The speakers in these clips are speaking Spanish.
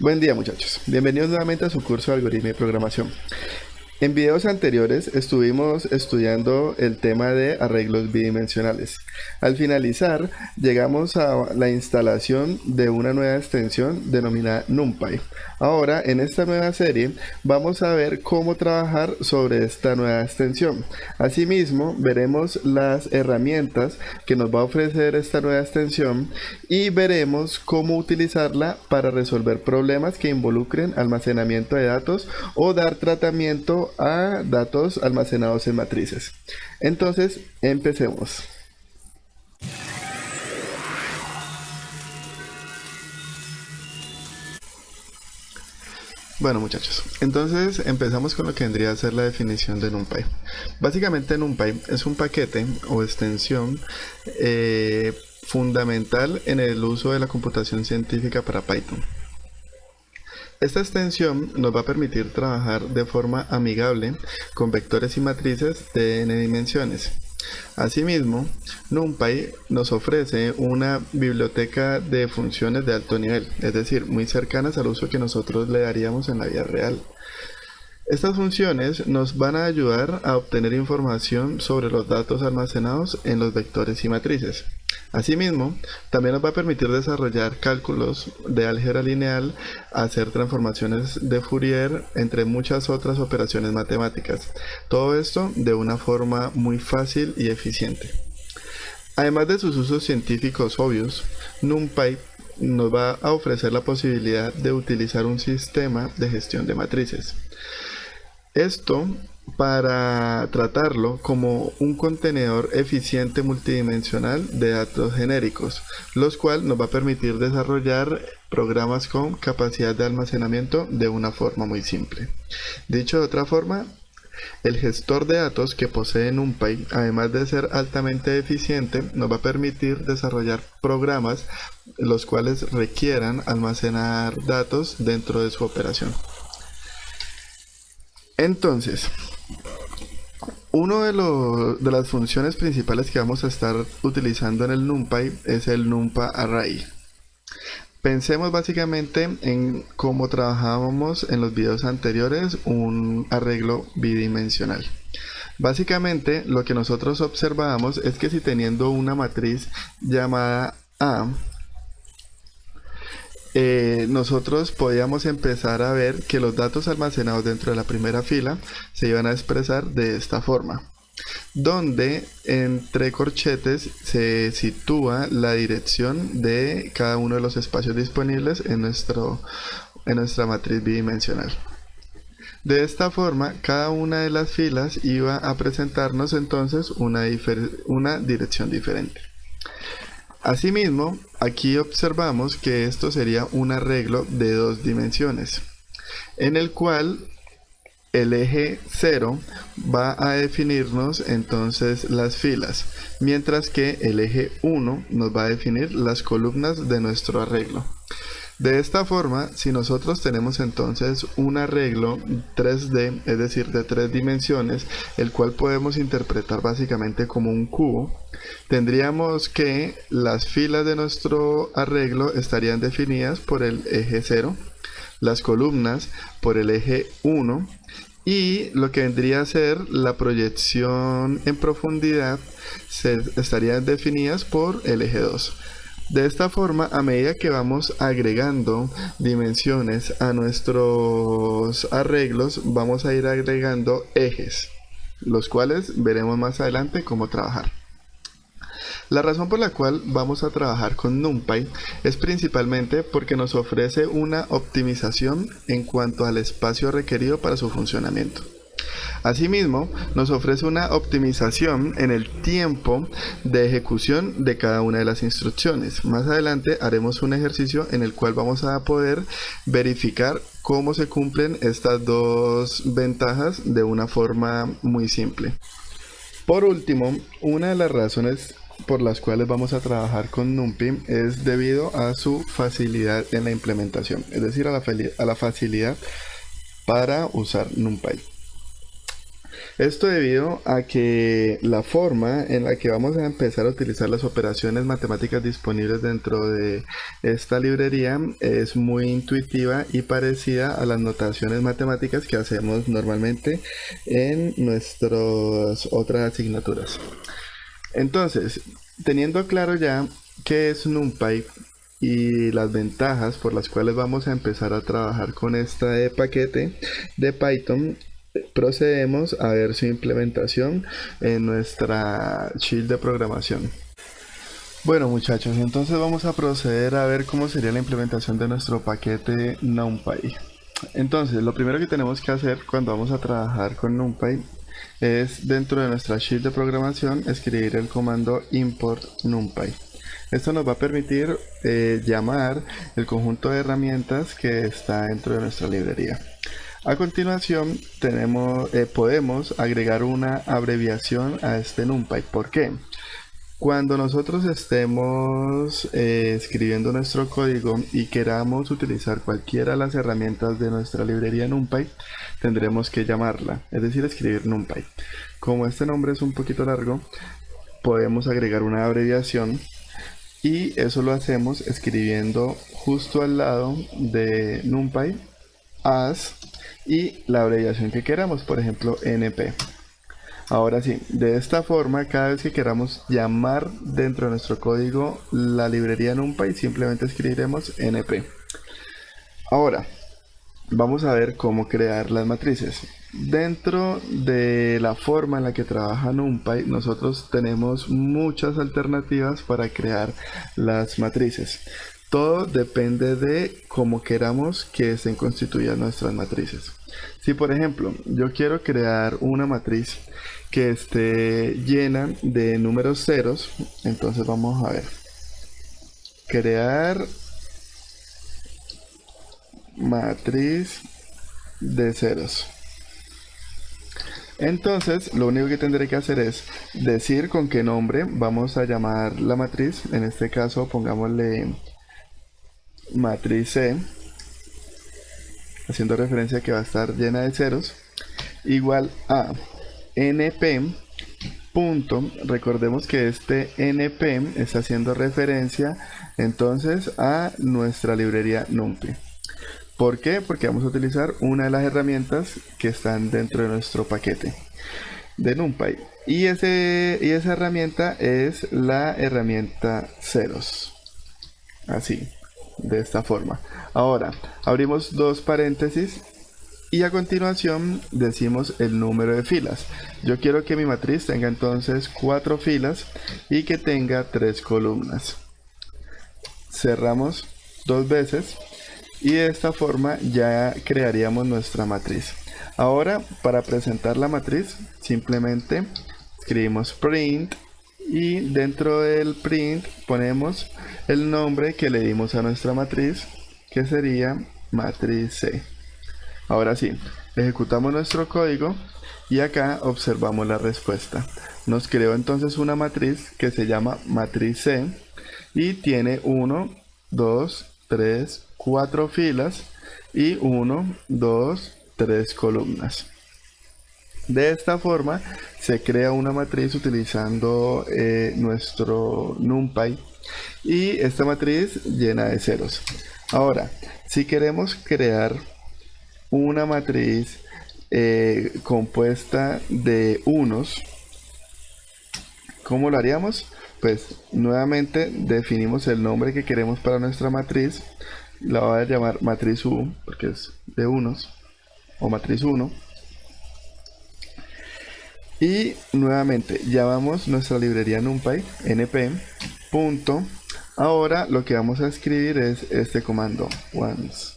Buen día muchachos, bienvenidos nuevamente a su curso de algoritmo y programación. En videos anteriores estuvimos estudiando el tema de arreglos bidimensionales. Al finalizar, llegamos a la instalación de una nueva extensión denominada NumPy. Ahora, en esta nueva serie, vamos a ver cómo trabajar sobre esta nueva extensión. Asimismo, veremos las herramientas que nos va a ofrecer esta nueva extensión y veremos cómo utilizarla para resolver problemas que involucren almacenamiento de datos o dar tratamiento a datos almacenados en matrices. Entonces, empecemos. Bueno muchachos, entonces empezamos con lo que vendría a ser la definición de NumPy. Básicamente NumPy es un paquete o extensión fundamental en el uso de la computación científica para Python. Esta extensión nos va a permitir trabajar de forma amigable con vectores y matrices de n dimensiones. Asimismo, NumPy nos ofrece una biblioteca de funciones de alto nivel, es decir, muy cercanas al uso que nosotros le daríamos en la vida real. Estas funciones nos van a ayudar a obtener información sobre los datos almacenados en los vectores y matrices. Asimismo, también nos va a permitir desarrollar cálculos de álgebra lineal, hacer transformaciones de Fourier, entre muchas otras operaciones matemáticas. Todo esto de una forma muy fácil y eficiente. Además de sus usos científicos obvios, NumPy nos va a ofrecer la posibilidad de utilizar un sistema de gestión de matrices. Esto para tratarlo como un contenedor eficiente multidimensional de datos genéricos, los cuales nos va a permitir desarrollar programas con capacidad de almacenamiento de una forma muy simple. Dicho de otra forma, el gestor de datos que posee NumPy, además de ser altamente eficiente, nos va a permitir desarrollar programas los cuales requieran almacenar datos dentro de su operación. Entonces, una de las funciones principales que vamos a estar utilizando en el NumPy es el NumPyArray. Pensemos básicamente en cómo trabajábamos en los videos anteriores un arreglo bidimensional. Básicamente lo que nosotros observábamos es que si teniendo una matriz llamada A, nosotros podíamos empezar a ver que los datos almacenados dentro de la primera fila se iban a expresar de esta forma, donde entre corchetes se sitúa la dirección de cada uno de los espacios disponibles en nuestra matriz bidimensional. De esta forma, cada una de las filas iba a presentarnos entonces una dirección diferente. Asimismo, aquí observamos que esto sería un arreglo de dos dimensiones, en el cual el eje 0 va a definirnos entonces las filas, mientras que el eje 1 nos va a definir las columnas de nuestro arreglo. De esta forma, si nosotros tenemos entonces un arreglo 3D, es decir, de 3 dimensiones, el cual podemos interpretar básicamente como un cubo, tendríamos que las filas de nuestro arreglo estarían definidas por el eje 0, las columnas por el eje 1 y lo que vendría a ser la proyección en profundidad estarían definidas por el eje 2. De esta forma, a medida que vamos agregando dimensiones a nuestros arreglos, vamos a ir agregando ejes, los cuales veremos más adelante cómo trabajar. La razón por la cual vamos a trabajar con NumPy es principalmente porque nos ofrece una optimización en cuanto al espacio requerido para su funcionamiento. Asimismo, nos ofrece una optimización en el tiempo de ejecución de cada una de las instrucciones. Más adelante haremos un ejercicio en el cual vamos a poder verificar cómo se cumplen estas dos ventajas de una forma muy simple. Por último, una de las razones por las cuales vamos a trabajar con NumPy es debido a su facilidad en la implementación, es decir, a la facilidad para usar NumPy. Esto debido a que la forma en la que vamos a empezar a utilizar las operaciones matemáticas disponibles dentro de esta librería es muy intuitiva y parecida a las notaciones matemáticas que hacemos normalmente en nuestras otras asignaturas. Entonces, teniendo claro ya qué es NumPy y las ventajas por las cuales vamos a empezar a trabajar con este paquete de Python, procedemos a ver su implementación en nuestra shell de programación. Bueno muchachos, entonces vamos a proceder a ver cómo sería la implementación de nuestro paquete NumPy. Entonces, lo primero que tenemos que hacer cuando vamos a trabajar con NumPy es dentro de nuestra shell de programación escribir el comando import NumPy. Esto nos va a permitir llamar el conjunto de herramientas que está dentro de nuestra librería. A continuación podemos agregar una abreviación a este NumPy. ¿Por qué? Cuando nosotros estemos escribiendo nuestro código y queramos utilizar cualquiera de las herramientas de nuestra librería NumPy, tendremos que llamarla, es decir, escribir NumPy. Como este nombre es un poquito largo, podemos agregar una abreviación y eso lo hacemos escribiendo justo al lado de NumPy as y la abreviación que queramos, por ejemplo np. Ahora sí, de esta forma, cada vez que queramos llamar dentro de nuestro código la librería NumPy, simplemente escribiremos np. Ahora, vamos a ver cómo crear las matrices. Dentro de la forma en la que trabaja NumPy, nosotros tenemos muchas alternativas para crear las matrices. Todo depende de cómo queramos que estén constituidas nuestras matrices. Si por ejemplo yo quiero crear una matriz que esté llena de números ceros, entonces vamos a ver, crear matriz de ceros. Entonces lo único que tendré que hacer es decir con qué nombre vamos a llamar la matriz. En este caso pongámosle matriz C, haciendo referencia a que va a estar llena de ceros, igual a np punto. Recordemos que este np está haciendo referencia entonces a nuestra librería NumPy. ¿Por qué? Porque vamos a utilizar una de las herramientas que están dentro de nuestro paquete de NumPy. Y esa herramienta es la herramienta ceros. Así, de esta forma. Ahora, abrimos dos paréntesis y a continuación decimos el número de filas. Yo quiero que mi matriz tenga entonces 4 filas y que tenga 3 columnas. Cerramos dos veces y de esta forma ya crearíamos nuestra matriz. Ahora, para presentar la matriz, simplemente escribimos print y dentro del print ponemos el nombre que le dimos a nuestra matriz, que sería matriz C. Ahora sí, ejecutamos nuestro código y acá observamos la respuesta. Nos creó entonces una matriz que se llama matriz C y tiene 1, 2, 3, 4 filas y 1, 2, 3 columnas. De esta forma se crea una matriz utilizando nuestro NumPy y esta matriz llena de ceros. Ahora, si queremos crear una matriz compuesta de unos, ¿cómo lo haríamos? Pues nuevamente definimos el nombre que queremos para nuestra matriz. La voy a llamar matriz U porque es de unos, o matriz 1. Y nuevamente llamamos nuestra librería NumPy np punto. Ahora lo que vamos a escribir es este comando once.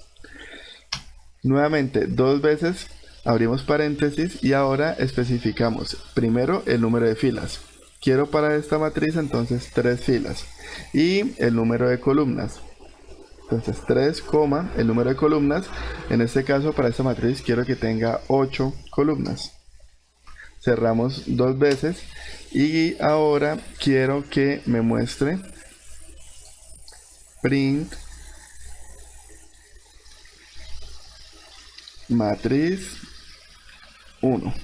Nuevamente dos veces abrimos paréntesis y ahora especificamos primero el número de filas. Quiero para esta matriz entonces 3 filas y el número de columnas. Entonces 3, el número de columnas. En este caso para esta matriz quiero que tenga 8 columnas. Cerramos dos veces y ahora quiero que me muestre print matriz 1.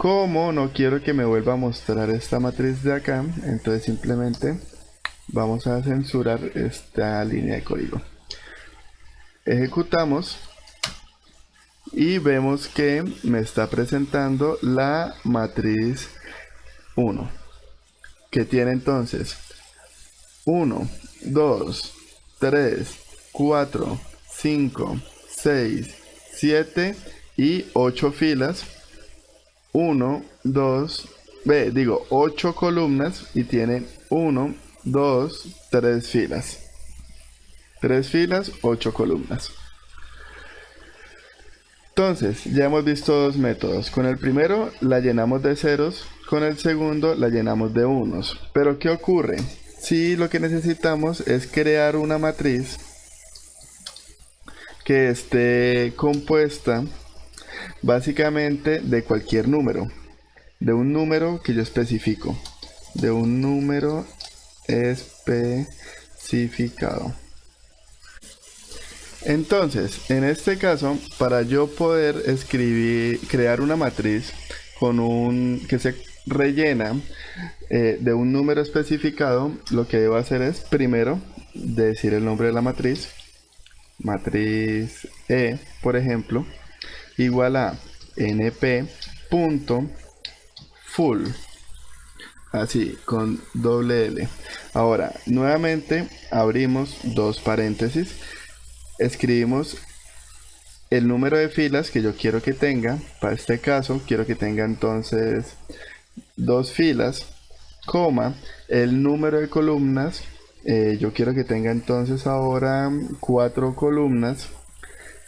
Como no quiero que me vuelva a mostrar esta matriz de acá, entonces simplemente vamos a censurar esta línea de código. Ejecutamos y vemos que me está presentando la matriz 1, que tiene entonces 1, 2, 3, 4, 5, 6, 7 y 8 filas. 8 columnas y tiene 1, 2, 3 filas. 3 filas, 8 columnas. Entonces, ya hemos visto dos métodos. Con el primero la llenamos de ceros, con el segundo la llenamos de unos. Pero ¿qué ocurre? Si lo que necesitamos es crear una matriz que esté compuesta básicamente de cualquier número, de un número que yo especifico, de un número especificado. Entonces, en este caso, para yo poder crear una matriz que se rellena de un número especificado, lo que debo hacer es primero decir el nombre de la matriz, matriz E, por ejemplo, igual a np.full, así, con doble L. Ahora, nuevamente abrimos dos paréntesis, escribimos el número de filas que yo quiero que tenga. Para este caso quiero que tenga entonces 2 filas, coma, el número de columnas, yo quiero que tenga entonces ahora 4 columnas.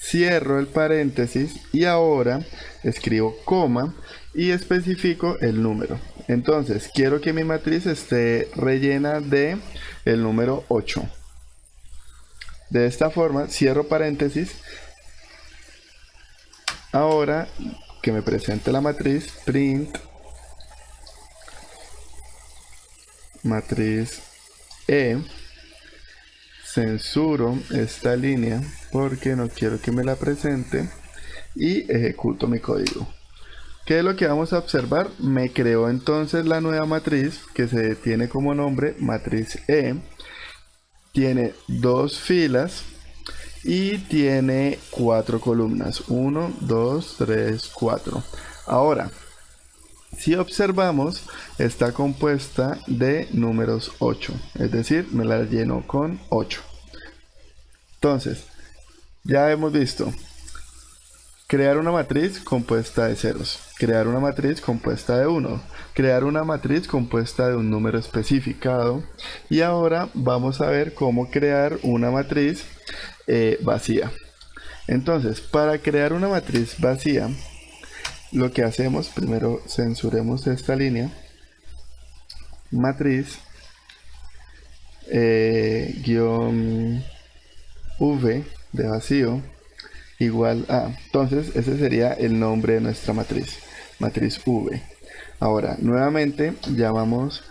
Cierro el paréntesis y ahora escribo coma y especifico el número. Entonces quiero que mi matriz esté rellena de el número 8. De esta forma cierro paréntesis. Ahora que me presente la matriz, print matriz E, censuro esta línea porque no quiero que me la presente y ejecuto mi código. ¿Qué es lo que vamos a observar? Me creó entonces la nueva matriz que se tiene como nombre matriz E, tiene 2 filas y tiene 4 columnas, 1, 2, 3, 4. Ahora, si observamos, está compuesta de números 8, es decir, me la lleno con 8. Entonces, ya hemos visto crear una matriz compuesta de ceros, crear una matriz compuesta de 1, crear una matriz compuesta de un número especificado, y ahora vamos a ver cómo crear una matriz vacía. Entonces, para crear una matriz vacía, lo que hacemos, primero censuremos esta línea, matriz guión v de vacío igual a, entonces ese sería el nombre de nuestra matriz, matriz v. Ahora nuevamente llamamos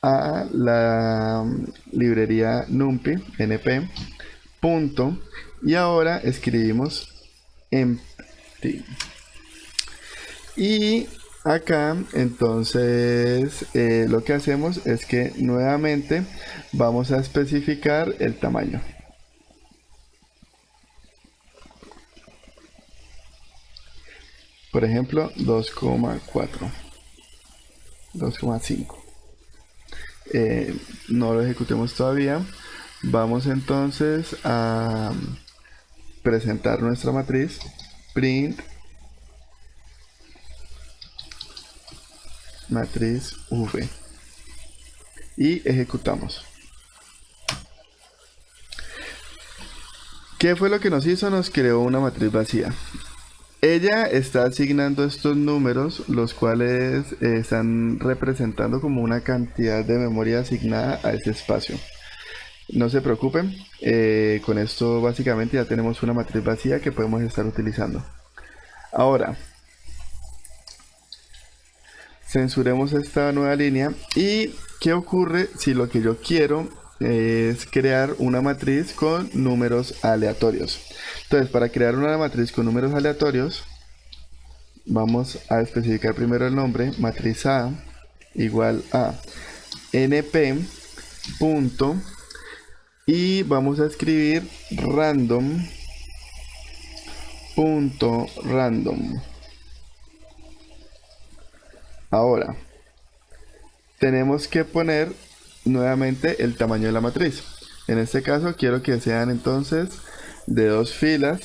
a la librería numpy np punto y ahora escribimos empty. Y acá entonces lo que hacemos es que nuevamente vamos a especificar el tamaño. Por ejemplo, 2,4, 2,5. No lo ejecutemos todavía. Vamos entonces a presentar nuestra matriz, print matriz v y ejecutamos. ¿Qué fue lo que nos hizo? Nos creó una matriz vacía. Ella está asignando estos números, los cuales están representando como una cantidad de memoria asignada a ese espacio. No se preocupen, con esto básicamente ya tenemos una matriz vacía que podemos estar utilizando. Ahora, censuremos esta nueva línea. ¿Y qué ocurre si lo que yo quiero es crear una matriz con números aleatorios? Entonces, para crear una matriz con números aleatorios, vamos a especificar primero el nombre, matriz A igual a np punto, y vamos a escribir random punto random. Ahora tenemos que poner nuevamente el tamaño de la matriz. En este caso quiero que sean entonces de 2 filas,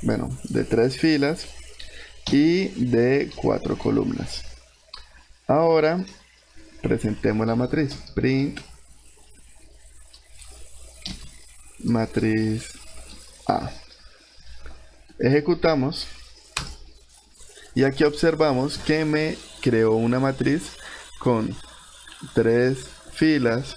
bueno, de 3 filas y de 4 columnas. Ahora presentemos la matriz. Print matriz A. Ejecutamos y aquí observamos que me creó una matriz con 3 filas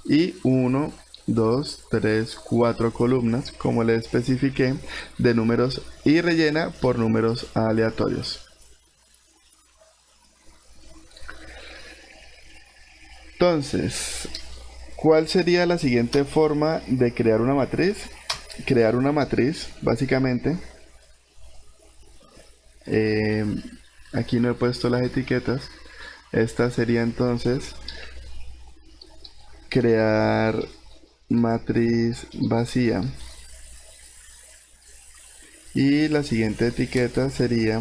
y 1, 2, 3, 4 columnas, como le especifiqué, de números, y rellena por números aleatorios. Entonces, ¿cuál sería la siguiente forma de crear una matriz? Crear una matriz, básicamente, aquí no he puesto las etiquetas. Esta sería entonces crear matriz vacía, y la siguiente etiqueta sería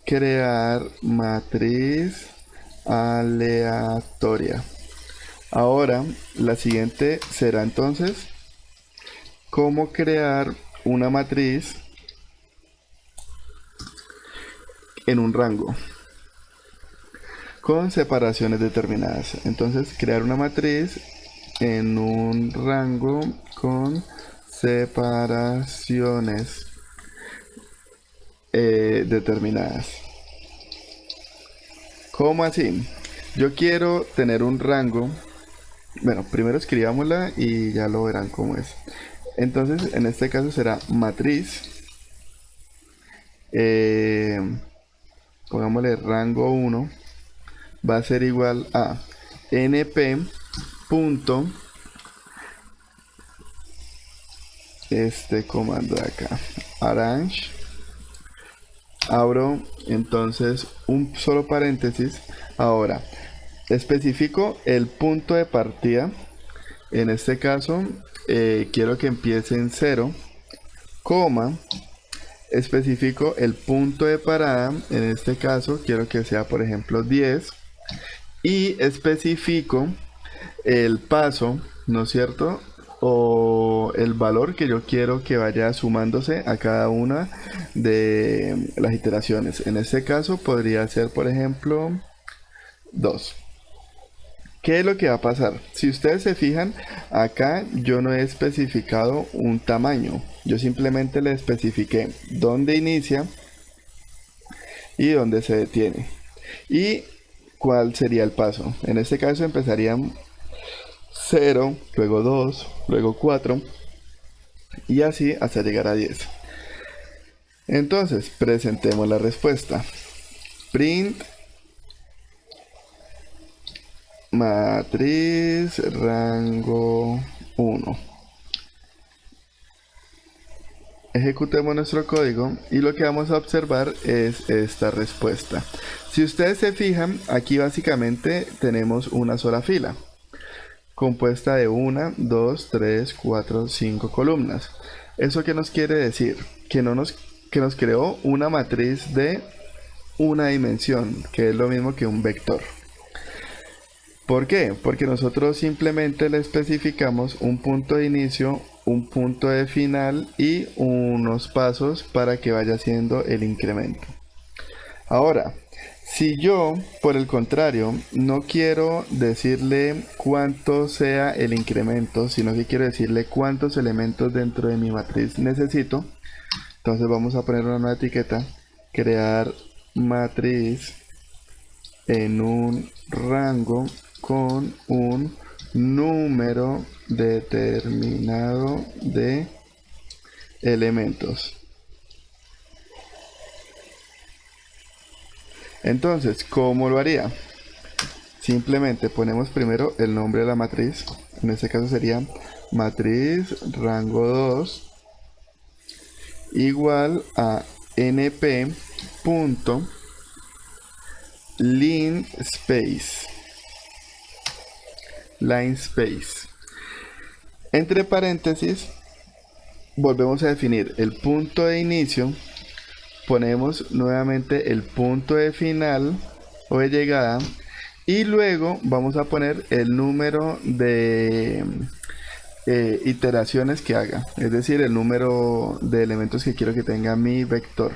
crear matriz aleatoria. Ahora la siguiente será entonces cómo crear una matriz en un rango con separaciones determinadas. Entonces, crear una matriz en un rango con separaciones determinadas. ¿Cómo así? Yo quiero tener un rango. Bueno, primero escribámosla y ya lo verán cómo es. Entonces, en este caso será matriz. Pongámosle rango 1. Va a ser igual a np punto, este comando de acá, arrange, abro entonces un solo paréntesis. Ahora especifico el punto de partida. En este caso quiero que empiece en 0, coma, especifico el punto de parada. En este caso quiero que sea, por ejemplo, 10, y especifico el paso, ¿no es cierto?, o el valor que yo quiero que vaya sumándose a cada una de las iteraciones. En este caso podría ser, por ejemplo, 2. ¿Qué es lo que va a pasar? Si ustedes se fijan, acá yo no he especificado un tamaño. Yo simplemente le especifiqué dónde inicia y dónde se detiene. Y cuál sería el paso. En este caso empezarían 0, luego 2, luego 4 y así hasta llegar a 10. Entonces, presentemos la respuesta. Print matriz rango 1. Ejecutemos nuestro código y lo que vamos a observar es esta respuesta. Si ustedes se fijan, aquí básicamente tenemos una sola fila, compuesta de 1, 2, 3, 4, 5 columnas. ¿Eso qué nos quiere decir? Que nos creó una matriz de una dimensión, que es lo mismo que un vector. ¿Por qué? Porque nosotros simplemente le especificamos un punto de inicio, un punto de final y unos pasos para que vaya haciendo el incremento. Ahora, si yo, por el contrario, no quiero decirle cuánto sea el incremento, sino que quiero decirle cuántos elementos dentro de mi matriz necesito, entonces vamos a poner una nueva etiqueta, crear matriz en un rango con un número determinado de elementos. Entonces, ¿cómo lo haría? Simplemente ponemos primero el nombre de la matriz. En este caso sería matriz rango 2 igual a np.linspace. Entre paréntesis volvemos a definir el punto de inicio, ponemos nuevamente el punto de final o de llegada y luego vamos a poner el número de iteraciones que haga, es decir, el número de elementos que quiero que tenga mi vector,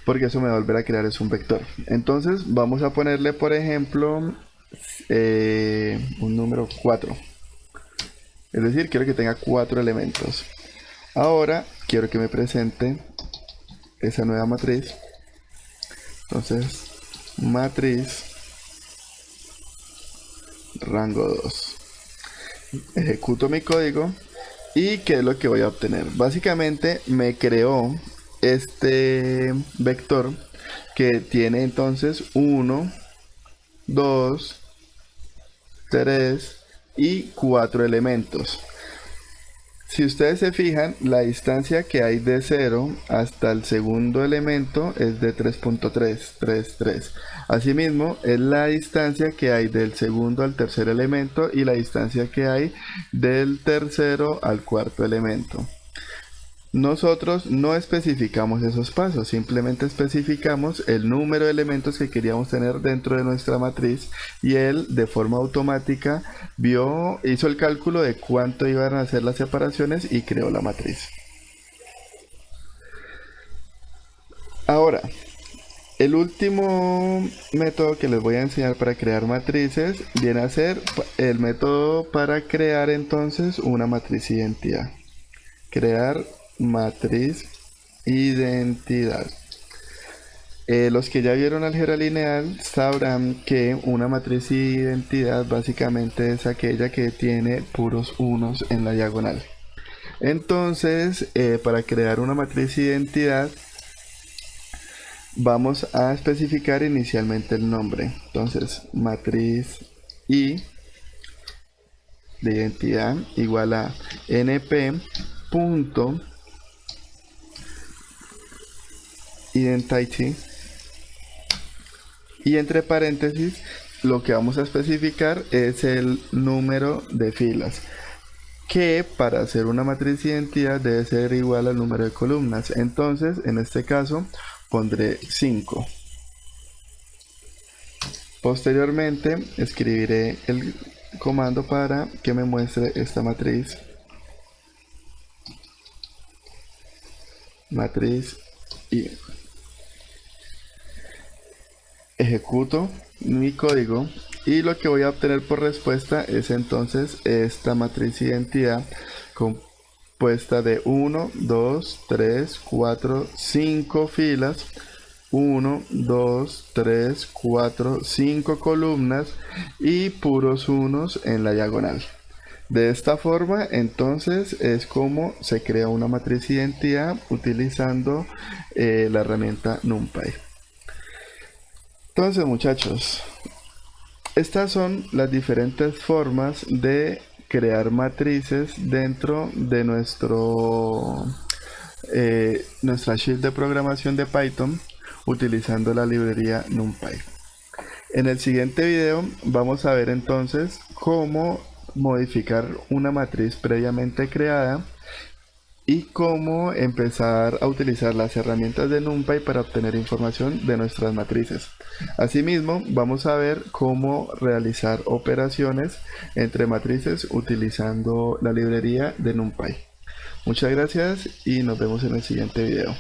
porque eso me va a volver a crear es un vector. Entonces vamos a ponerle, por ejemplo, un número 4, es decir, quiero que tenga 4 elementos. Ahora quiero que me presente esa nueva matriz. Entonces, matriz rango 2. Ejecuto mi código y ¿qué es lo que voy a obtener? Básicamente me creó este vector que tiene entonces 1, 2, 3 y 4 elementos. Si ustedes se fijan, la distancia que hay de 0 hasta el segundo elemento es de 3.333. Asimismo, es la distancia que hay del segundo al tercer elemento y la distancia que hay del tercero al cuarto elemento. Nosotros no especificamos esos pasos, simplemente especificamos el número de elementos que queríamos tener dentro de nuestra matriz y él de forma automática hizo el cálculo de cuánto iban a ser las separaciones y creó la matriz. Ahora, el último método que les voy a enseñar para crear matrices viene a ser el método para crear entonces una matriz identidad. Crear matriz identidad. Los que ya vieron álgebra lineal sabrán que una matriz identidad básicamente es aquella que tiene puros unos en la diagonal. Entonces, para crear una matriz identidad vamos a especificar inicialmente el nombre. Entonces, matriz I de identidad igual a np.identity y entre paréntesis lo que vamos a especificar es el número de filas, que para hacer una matriz identidad debe ser igual al número de columnas. Entonces en este caso pondré 5. Posteriormente escribiré el comando para que me muestre esta matriz I. Ejecuto mi código y lo que voy a obtener por respuesta es entonces esta matriz identidad compuesta de 1, 2, 3, 4, 5 filas, 1, 2, 3, 4, 5 columnas y puros unos en la diagonal. De esta forma entonces es como se crea una matriz identidad utilizando la herramienta NumPy. Entonces muchachos, estas son las diferentes formas de crear matrices dentro de nuestra shield de programación de Python utilizando la librería NumPy. En el siguiente video vamos a ver entonces cómo modificar una matriz previamente creada y cómo empezar a utilizar las herramientas de NumPy para obtener información de nuestras matrices. Asimismo, vamos a ver cómo realizar operaciones entre matrices utilizando la librería de NumPy. Muchas gracias y nos vemos en el siguiente video.